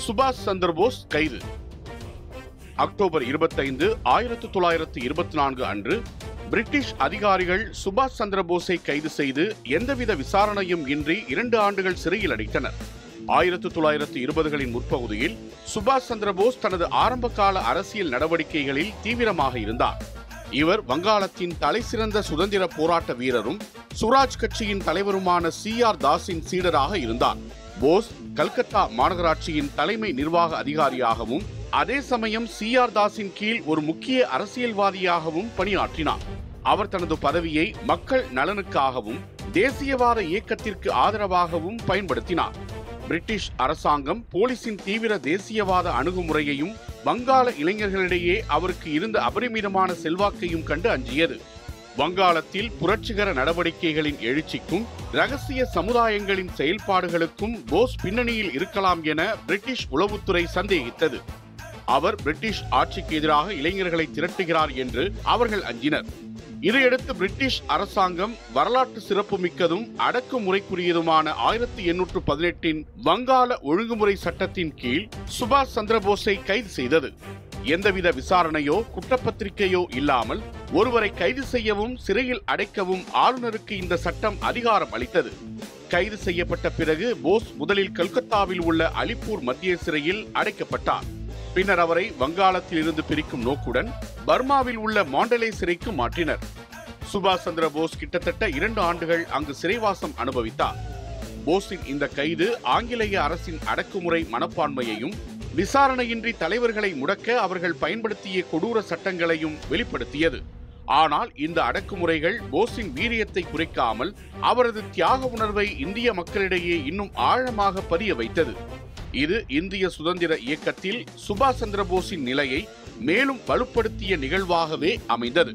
சுபாஷ் சந்திரபோஸ் கைது. அக்டோபர் 25, 1924 அன்று பிரிட்டிஷ் அதிகாரிகள் சுபாஷ் சந்திரபோஸை கைது செய்து எந்தவித விசாரணையும் இன்றி 2 ஆண்டுகள் சிறையில் அடைத்தனர். 1920களின் முற்பகுதியில் சுபாஷ் சந்திரபோஸ் தனது ஆரம்பகால அரசியல் நடவடிக்கைகளில் தீவிரமாக இருந்தார். இவர் வங்காளத்தின் தலைசிறந்த சுதந்திர போராட்ட வீரரும் சுராஜ் கட்சியின் தலைவருமான CR தாஸின் சீடராக இருந்தார். போஸ் கல்கத்தா மாநகராட்சியின் தலைமை நிர்வாக அதிகாரியாகவும் அதே சமயம் CR தாஸின் கீழ் ஒரு முக்கிய அரசியல்வாதியாகவும் பணியாற்றினார். அவர் தனது பதவியை மக்கள் நலனுக்காகவும் தேசியவாத இயக்கத்திற்கு ஆதரவாகவும் பயன்படுத்தினார். பிரிட்டிஷ் அரசாங்கம் போலீசின் தீவிர தேசியவாத அணுகுமுறையையும் வங்காள இளைஞர்களிடையே அவருக்கு இருந்த அபரிமிதமான செல்வாக்கையும் கண்டு அஞ்சியது. வங்காளத்தில் புரட்சிகர நடவடிக்கைகளின் எழுச்சிக்கும் ரகசிய சமுதாயங்களின் செயல்பாடுகளுக்கும் போஸ் பின்னணியில் இருக்கலாம் என பிரிட்டிஷ் உளவுத்துறை சந்தேகித்தது. அவர் பிரிட்டிஷ் ஆட்சிக்கு எதிராக இளைஞர்களை திரட்டுகிறார் என்று அவர்கள் அஞ்சினர். இதையடுத்து பிரிட்டிஷ் அரசாங்கம் வரலாற்று சிறப்புமிக்கதும் அடக்குமுறைக்குரியதுமான 1818 வங்காள ஒழுங்குமுறை சட்டத்தின் கீழ் சுபாஷ் சந்திரபோஸை கைது செய்தது. எந்தவித விசாரணையோ குற்றப்பத்திரிகையோ இல்லாமல் ஒருவரை கைது செய்யவும் சிறையில் அடைக்கவும் ஆளுநருக்கு இந்த சட்டம் அதிகாரம் அளித்தது. கைது செய்யப்பட்ட பிறகு போஸ் முதலில் கல்கத்தாவில் உள்ள அலிப்பூர் மத்திய சிறையில் அடைக்கப்பட்டார். பின்னர் அவரை வங்காளத்தில் இருந்து பிரிக்கும் நோக்குடன் பர்மாவில் உள்ள மாண்டலே சிறைக்கு மாற்றினர். சுபாஷ் சந்திரபோஸ் கிட்டத்தட்ட 2 ஆண்டுகள் அங்கு சிறைவாசம் அனுபவித்தார். போஸின் இந்த கைது ஆங்கிலேய அரசின் அடக்குமுறை மனப்பான்மையையும் விசாரணையின்றி தலைவர்களை முடக்க அவர்கள் பயன்படுத்திய கொடூர சட்டங்களையும் வெளிப்படுத்தியது. ஆனால் இந்த அடக்குமுறைகள் போஸின் வீரியத்தை குறைக்காமல் அவரது தியாக உணர்வை இந்திய மக்களிடையே இன்னும் ஆழமாக பதிய வைத்தது. இது இந்திய சுதந்திர இயக்கத்தில் சுபாஷ் சந்திரபோஸின் நிலையை மேலும் வலுப்படுத்திய நிகழ்வாகவே அமைந்தது.